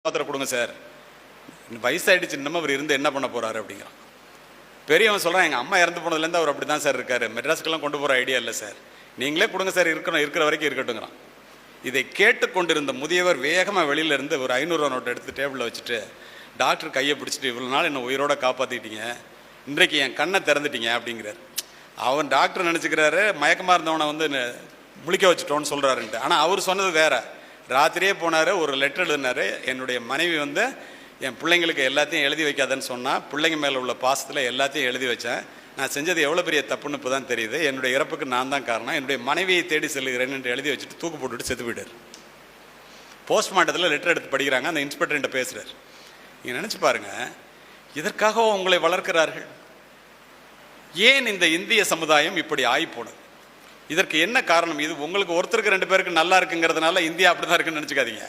பாத்திரம் கொடுங்க சார், வயசாயிடுச்சு, இன்னமும் அவர் இருந்து என்ன பண்ண போறாரு அப்படிங்கிறான். பெரியவன் சொல்கிறான், எங்கள் அம்மா இறந்து போனதுலேருந்து அவர் அப்படி தான் சார் இருக்காரு, மெட்ராஸுக்கெல்லாம் கொண்டு போகிற ஐடியா இல்லை சார், நீங்களே கொடுங்க சார், இருக்கிற வரைக்கும் இருக்கட்டுங்கிறான். இதை கேட்டுக்கொண்டிருந்த முதியவர் வேகமாக வெளியிலேருந்து ஒரு 500 ரூபா நோட்டை எடுத்து டேபிளில் வச்சுட்டு டாக்டர் கையை பிடிச்சிட்டு, இவ்வளோ நாள் என்னை உயிரோட காப்பாற்றிட்டீங்க, இன்றைக்கு என் கண்ணை திறந்துட்டீங்க அப்படிங்கிறார். அவன் டாக்டர் நினச்சிக்கிறாரு மயக்கமாக இருந்தவனை வந்து முழிக்க வச்சுட்டோன்னு சொல்கிறாருன்ட்டு. ஆனால் அவர் சொன்னது வேற. ராத்திரியே போனார், ஒரு லெட்டர் எழுதினார். என்னுடைய மனைவி வந்து என் பிள்ளைங்களுக்கு எல்லாத்தையும் எழுதி வைக்காதன்னு சொன்னால், பிள்ளைங்க மேலே உள்ள பாசத்தில் எல்லாத்தையும் எழுதி வச்சேன், நான் செஞ்சது எவ்வளோ பெரிய தப்புன்னு இப்போ தான் தெரியுது, என்னுடைய இறப்புக்கு நான் தான் காரணம், என்னுடைய மனைவியை தேடி செல்லுகிறேன் என்று எழுதி வச்சுட்டு தூக்கு போட்டுவிட்டு செத்து போயிட்டார். போஸ்ட்மார்ட்டத்தில் லெட்டர் எடுத்து படிக்கிறாங்க, அந்த இன்ஸ்பெக்டர்கிட்ட பேசுகிறார். நீங்கள் நினச்சி பாருங்கள், இதற்காக உங்களை வளர்க்கிறார்கள். ஏன் இந்த இந்திய சமுதாயம் இப்படி ஆகிப்போனது? இதற்கு என்ன காரணம்? இது உங்களுக்கு ஒருத்தருக்கு 2 பேருக்கு நல்லா இருக்குங்கிறதுனால இந்தியா அப்படி தான் இருக்குன்னு நினச்சிக்காதீங்க.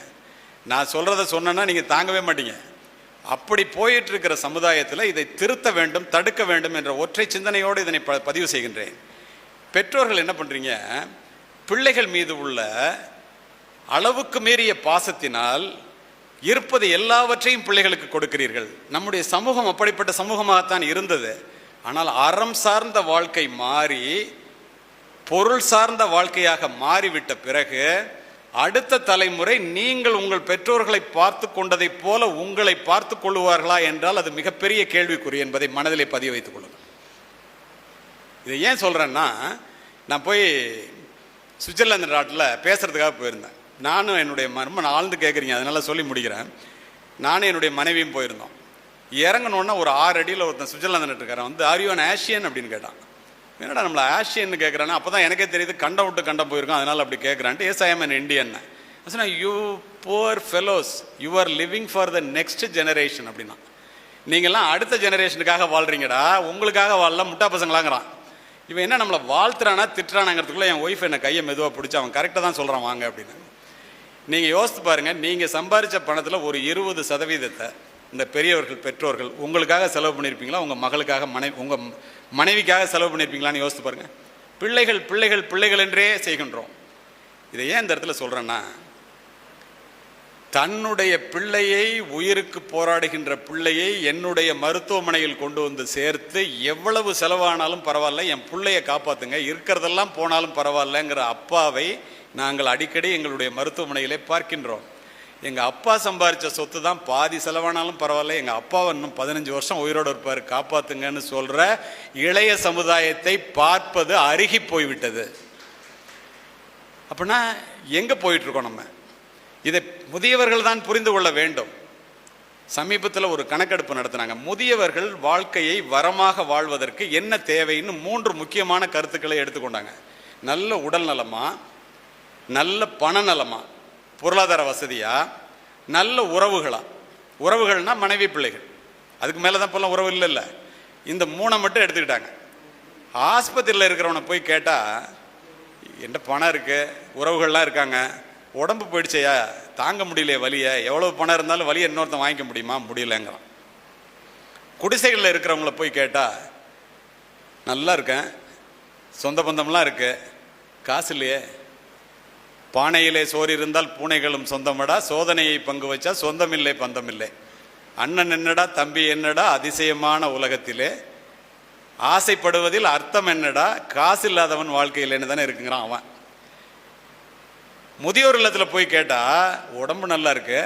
நான் சொல்கிறத சொன்னேன்னா நீங்கள் தாங்கவே மாட்டீங்க. அப்படி போயிட்டு இருக்கிற சமுதாயத்தில் இதை திருத்த வேண்டும், தடுக்க வேண்டும் என்ற ஒற்றை சிந்தனையோடு இதனை பதிவு செய்கின்றேன். பெற்றோர்கள் என்ன பண்ணுறீங்க? பிள்ளைகள் மீது உள்ள அளவுக்கு மீறிய பாசத்தினால் இருப்பது எல்லாவற்றையும் பிள்ளைகளுக்கு கொடுக்கிறீர்கள். நம்முடைய சமூகம் அப்படிப்பட்ட சமூகமாகத்தான் இருந்தது. ஆனால் அறம் சார்ந்த வாழ்க்கை மாறி பொருள் சார்ந்த வாழ்க்கையாக மாறிவிட்ட பிறகு அடுத்த தலைமுறை நீங்கள் உங்கள் பெற்றோர்களை பார்த்து கொண்டதை போல உங்களை பார்த்து கொள்ளுவார்களா என்றால் அது மிகப்பெரிய கேள்விக்குறி என்பதை மனதிலே பதிய வைத்துக் கொள்ளுங்கள். இதை ஏன் சொல்கிறேன்னா, நான் போய் சுவிட்சர்லாந்து நாட்டில் பேசுகிறதுக்காக போயிருந்தேன். நானும் என்னுடைய மர்மம் ஆழ்ந்து கேட்குறீங்க, அதனால் சொல்லி முடிக்கிறேன். நானும் என்னுடைய மனைவியும் போயிருந்தோம். இறங்கணுன்னா ஒரு 6 அடியில் ஒருத்தன் சுவிட்சர்லாந்து நாட்டுக்காரன் வந்து, ஆர் யூ அன் ஆஷியன் அப்படின்னு கேட்டான். என்னடா நம்மளை ஆஷியன்னு கேட்குறானே, அப்போ தான் எனக்கே தெரியுது கண்டம் விட்டு கண்டம் போயிருக்கோம், அதனால் அப்படி கேட்குறான்ட்டு. Yes, I am an Indian. சொன்னா, you poor fellows, you are living for the next generation அப்படின்னா. நீங்கள்லாம் அடுத்த ஜெனரேஷனுக்காக வாழ்கிறீங்கடா, உங்களுக்காக வாழல, முட்டா பசங்களாங்கிறான். இவன் என்ன நம்மளை வாழ்த்துறானா திட்டுறானாங்கிறதுக்குள்ளே என் ஒய்ஃப் என்னை கையை மெதுவாக பிடிச்சி அவன் கரெக்டாக தான் சொல்கிறான் வாங்க அப்படின்னு. நீங்கள் யோசித்து பாருங்கள், நீங்கள் சம்பாதிச்ச பணத்தில் ஒரு 20% இந்த பெரியவர்கள் பெற்றோர்கள் உங்களுக்காக செலவு பண்ணியிருப்பீங்களா, உங்கள் மகளுக்காக உங்கள் மனைவிக்காக செலவு பண்ணியிருப்பீங்களான்னு யோசித்து பாருங்கள். பிள்ளைகள் பிள்ளைகள் பிள்ளைகள் என்றே செய்கின்றோம். இதை ஏன் இந்த இடத்துல சொல்கிறேன்னா, தன்னுடைய பிள்ளையை, உயிருக்கு போராடுகின்ற பிள்ளையை என்னுடைய மருத்துவமனையில் கொண்டு வந்து சேர்த்து எவ்வளவு செலவானாலும் பரவாயில்ல, என் பிள்ளையை காப்பாற்றுங்க, இருக்கிறதெல்லாம் போனாலும் பரவாயில்லங்கிற அப்பாவை நாங்கள் அடிக்கடி எங்களுடைய மருத்துவமனையிலே பார்க்கின்றோம். எங்கள் அப்பா சம்பாதிச்ச சொத்து தான் பாதி செலவானாலும் பரவாயில்ல, எங்கள் அப்பாவை இன்னும் 15 வருஷம் உயிரோடு இருப்பார், காப்பாற்றுங்கன்னு சொல்கிற இளைய சமுதாயத்தை பார்ப்பது அருகி போய்விட்டது. அப்படின்னா எங்கே போயிட்டுருக்கோம் நம்ம? இதை முதியவர்கள் தான் புரிந்து கொள்ள வேண்டும். சமீபத்தில் ஒரு கணக்கெடுப்பு நடத்தினாங்க. முதியவர்கள் வாழ்க்கையை வரமாக வாழ்வதற்கு என்ன தேவைன்னு 3 முக்கியமான கருத்துக்களை எடுத்துக்கொண்டாங்க. நல்ல உடல் நலமா, நல்ல பண நலமா, பொருளாதார வசதியா, நல்ல உறவுகளா. உறவுகள்னா மனைவி பிள்ளைகள், அதுக்கு மேலே தான் இப்போல்லாம் உறவு இல்லை. இந்த 3 மட்டும் எடுத்துக்கிட்டாங்க. ஆஸ்பத்திரியில் இருக்கிறவனை போய் கேட்டால், என்ன பணம் இருக்குது, உறவுகள்லாம் இருக்காங்க, உடம்பு போயிடுச்சையா, தாங்க முடியலையே வலியை, எவ்வளோ பணம் இருந்தாலும் வலியை இன்னொருத்தன் வாங்கிக்க முடியுமா, முடியலைங்கிறான். குடிசைகளில் இருக்கிறவங்கள போய் கேட்டால், நல்லா இருக்கேன், சொந்த பந்தம்லாம் இருக்குது, காசு இல்லையே, பானையிலே சோறு இருந்தால் பூனைகளும் சொந்தமடா, சோதனையை பங்கு வச்சா சொந்தமில்லை பந்தமில்லை, அண்ணன் என்னடா தம்பி என்னடா அதிசயமான உலகத்திலே, ஆசைப்படுவதில் அர்த்தம் என்னடா, காசு இல்லாதவன் வாழ்க்கையிலேன்னு தானே இருக்குங்கிறான் அவன். முதியோர் இல்லத்தில் போய் கேட்டால், உடம்பு நல்லா இருக்கு,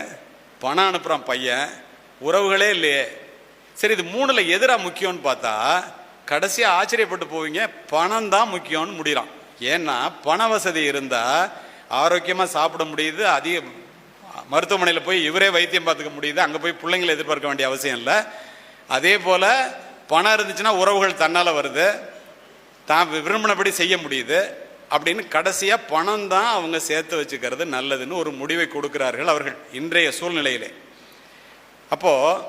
பணம் அனுப்புகிறான் பையன், உறவுகளே இல்லையே. சரி, இது 3ல் எதிராக முக்கியம்னு பார்த்தா கடைசியாக ஆச்சரியப்பட்டு போவீங்க, பணம் தான் முக்கியம்னு முடிகிறான். ஏன்னா பண வசதி இருந்தால் ஆரோக்கியமாக சாப்பிட முடியுது, அதிக மருத்துவமனையில் போய் இவரே வைத்தியம் பார்த்துக்க முடியுது, அங்கே போய் பிள்ளைங்களை எதிர்பார்க்க வேண்டிய அவசியம் இல்லை. அதே போல் பணம் இருந்துச்சுன்னா உறவுகள் தன்னால் வருது, தான் விரும்பினபடி செய்ய முடியுது அப்படின்னு கடைசியாக பணம் தான் அவங்க சேர்த்து வச்சுக்கிறது நல்லதுன்னு ஒரு முடிவை கொடுக்கிறார்கள் அவர்கள் இன்றைய சூழ்நிலையிலே. அப்போது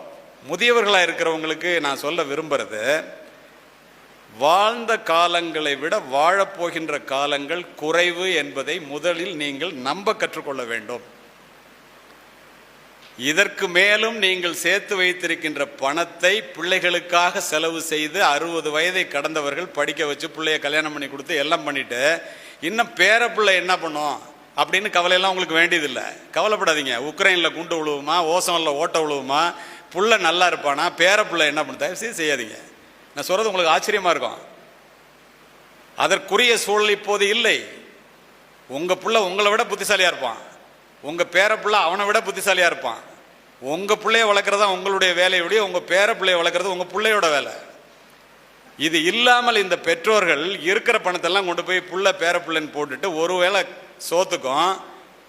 முதியவர்களாக இருக்கிறவங்களுக்கு நான் சொல்ல விரும்புகிறது, வாழ்ந்த காலங்களை விட வாழப்போகின்ற காலங்கள் குறைவு என்பதை முதலில் நீங்கள் நம்ப கற்றுக்கொள்ள வேண்டும். இதற்கு மேலும் நீங்கள் சேர்த்து வைத்திருக்கின்ற பணத்தை பிள்ளைகளுக்காக செலவு செய்து 60 வயதை கடந்தவர்கள் படிக்க வச்சு பிள்ளைய கல்யாணம் பண்ணி கொடுத்து எல்லாம் பண்ணிட்டு, இன்னும் பேர பிள்ளை என்ன பண்ணும், அப்படின்னு கவலையெல்லாம் உங்களுக்கு வேண்டியதில்லை. கவலைப்படாதீங்க. உக்ரைனில் குண்டு விழுவுமா, ஓசனில் ஓட்ட விழுவுமா, புள்ள நல்லா இருப்பானா, பேர புள்ள என்ன பண்ண, தயவுசெய்து செய்யாதீங்க. நான் சொல்கிறது உங்களுக்கு ஆச்சரியமாக இருக்கும். அதற்குரிய சூழல் இப்போது இல்லை. உங்கள் புள்ள உங்களை விட புத்திசாலியாக இருப்பான், உங்கள் பேர புள்ள அவனை விட புத்திசாலியாக இருப்பான். உங்கள் பிள்ளைய வளர்க்குறதா உங்களுடைய வேலையுடைய, உங்கள் பேர பிள்ளைய வளர்க்குறது உங்கள் பிள்ளையோட வேலை. இது இல்லாமல் இந்த பெற்றோர்கள் இருக்கிற பணத்தெல்லாம் கொண்டு போய் புள்ள பேர பிள்ளைன்னு போட்டுட்டு ஒருவேளை சோத்துக்கும்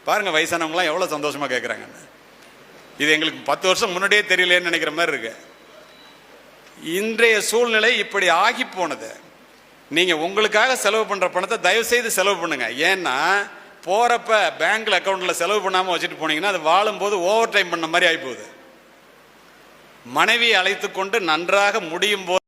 பாருங்கள் வயசானவங்களாம் எவ்வளோ சந்தோஷமாக கேட்குறாங்கன்னு. இது எங்களுக்கு 10 வருஷம் முன்னாடியே தெரியலேன்னு நினைக்கிற மாதிரி இருக்கு. இன்றைய சூழ்நிலை இப்படி ஆகி போனது. நீங்கள் உங்களுக்காக செலவு பண்ணுற பணத்தை தயவுசெய்து செலவு பண்ணுங்க. ஏன்னா போகிறப்ப பேங்க்கில் அக்கௌண்ட்டில் செலவு பண்ணாமல் வச்சுட்டு போனீங்கன்னா அது வாழும்போது ஓவர் டைம் பண்ண மாதிரி ஆகி போகுது. மனைவியை அழைத்து கொண்டு நன்றாக முடியும் போது